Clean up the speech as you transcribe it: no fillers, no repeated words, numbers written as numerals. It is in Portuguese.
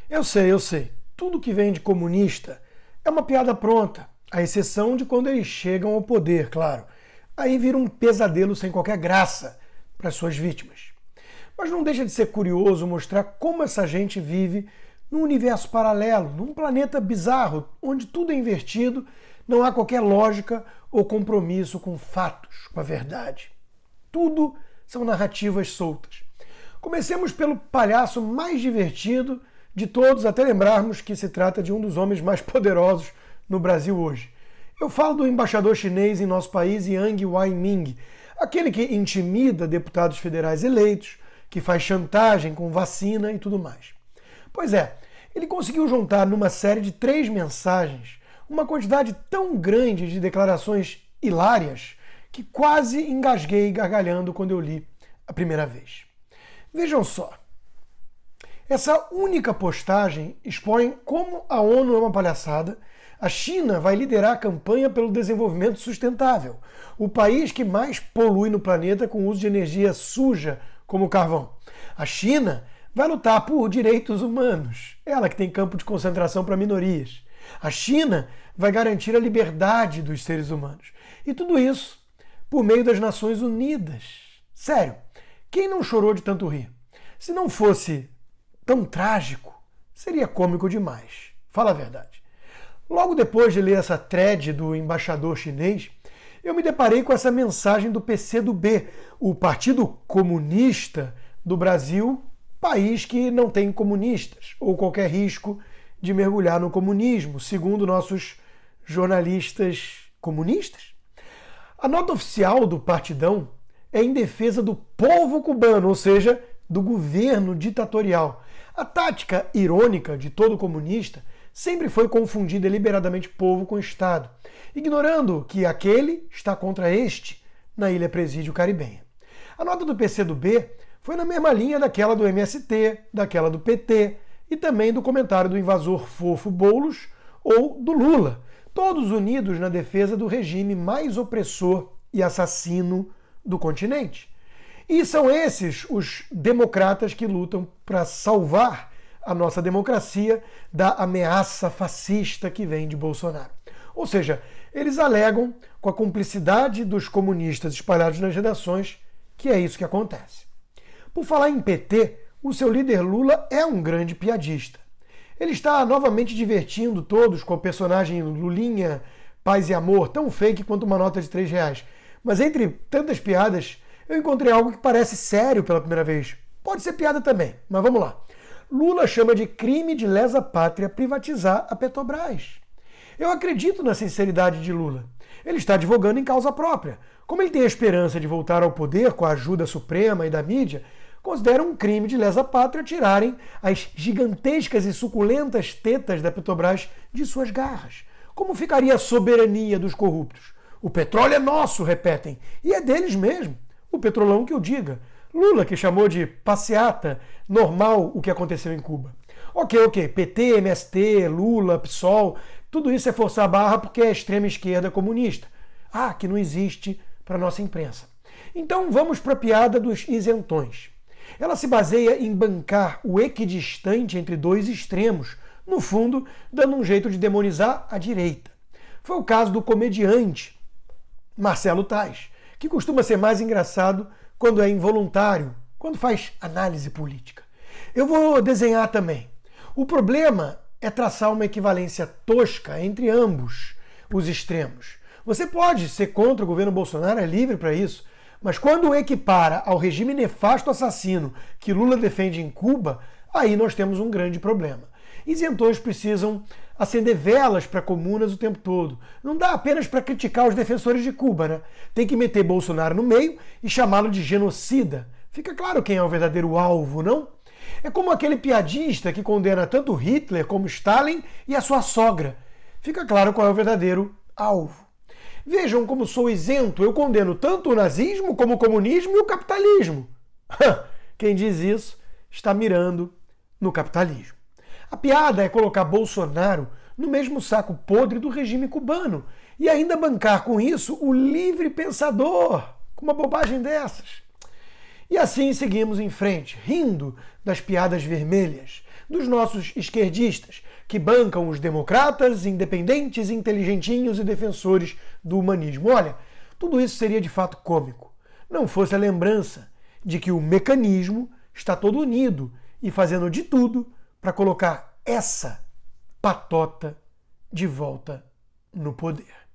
Eu sei. Tudo que vem de comunista é uma piada pronta, à exceção de quando eles chegam ao poder, claro. Aí vira um pesadelo sem qualquer graça para suas vítimas. Mas não deixa de ser curioso mostrar como essa gente vive num universo paralelo, num planeta bizarro, onde tudo é invertido, não há qualquer lógica ou compromisso com fatos, com a verdade. Tudo são narrativas soltas. Comecemos pelo palhaço mais divertido de todos, até lembrarmos que se trata de um dos homens mais poderosos no Brasil hoje. Eu falo do embaixador chinês em nosso país, Yang Wei-ming, aquele que intimida deputados federais eleitos, que faz chantagem com vacina e tudo mais. Pois é, ele conseguiu juntar numa série de 3 mensagens uma quantidade tão grande de declarações hilárias que quase engasguei gargalhando quando eu li a primeira vez. Vejam só. Essa única postagem expõe como a ONU é uma palhaçada. A China vai liderar a campanha pelo desenvolvimento sustentável, o país que mais polui no planeta com o uso de energia suja como o carvão. A China vai lutar por direitos humanos, ela que tem campo de concentração para minorias. A China vai garantir a liberdade dos seres humanos. E tudo isso por meio das Nações Unidas. Sério, quem não chorou de tanto rir? Se não fosse tão trágico, seria cômico demais. Fala a verdade. Logo depois de ler essa thread do embaixador chinês, eu me deparei com essa mensagem do PCdoB, o Partido Comunista do Brasil, país que não tem comunistas ou qualquer risco de mergulhar no comunismo, segundo nossos jornalistas comunistas. A nota oficial do partidão é em defesa do povo cubano, ou seja, do governo ditatorial. A tática irônica de todo comunista sempre foi confundir deliberadamente povo com Estado, ignorando que aquele está contra este na Ilha Presídio Caribenha. A nota do PCdoB foi na mesma linha daquela do MST, daquela do PT e também do comentário do invasor fofo Boulos ou do Lula, todos unidos na defesa do regime mais opressor e assassino do continente. E são esses os democratas que lutam para salvar a nossa democracia da ameaça fascista que vem de Bolsonaro. Ou seja, eles alegam, com a cumplicidade dos comunistas espalhados nas redações, que é isso que acontece. Por falar em PT, o seu líder Lula é um grande piadista. Ele está novamente divertindo todos com o personagem Lulinha, Paz e Amor, tão fake quanto uma nota de R$3. Mas entre tantas piadas, eu encontrei algo que parece sério pela primeira vez. Pode ser piada também, mas vamos lá. Lula chama de crime de lesa pátria privatizar a Petrobras. Eu acredito na sinceridade de Lula. Ele está advogando em causa própria. Como ele tem a esperança de voltar ao poder com a ajuda suprema e da mídia, considera um crime de lesa pátria tirarem as gigantescas e suculentas tetas da Petrobras de suas garras. Como ficaria a soberania dos corruptos? O petróleo é nosso, repetem, e é deles mesmo. O petrolão que o diga. Lula que chamou de passeata normal o que aconteceu em Cuba. Ok, PT, MST, Lula, PSOL, tudo isso é forçar a barra porque é extrema esquerda comunista. Ah, que não existe para a nossa imprensa. Então vamos para a piada dos isentões. Ela se baseia em bancar o equidistante entre dois extremos, no fundo, dando um jeito de demonizar a direita. Foi o caso do comediante Marcelo Tais, que costuma ser mais engraçado quando é involuntário, quando faz análise política. Eu vou desenhar também. O problema é traçar uma equivalência tosca entre ambos os extremos. Você pode ser contra o governo Bolsonaro, é livre para isso, mas quando o equipara ao regime nefasto assassino que Lula defende em Cuba, aí nós temos um grande problema. Isentões precisam acender velas para comunas o tempo todo. Não dá apenas para criticar os defensores de Cuba, né? Tem que meter Bolsonaro no meio e chamá-lo de genocida. Fica claro quem é o verdadeiro alvo, não? É como aquele piadista que condena tanto Hitler como Stalin e a sua sogra. Fica claro qual é o verdadeiro alvo. Vejam como sou isento, eu condeno tanto o nazismo como o comunismo e o capitalismo. Quem diz isso está mirando no capitalismo. A piada é colocar Bolsonaro no mesmo saco podre do regime cubano e ainda bancar com isso o livre pensador, com uma bobagem dessas. E assim seguimos em frente, rindo das piadas vermelhas, dos nossos esquerdistas, que bancam os democratas, independentes, inteligentinhos e defensores do humanismo. Olha, tudo isso seria de fato cômico, não fosse a lembrança de que o mecanismo está todo unido e fazendo de tudo para colocar essa patota de volta no poder.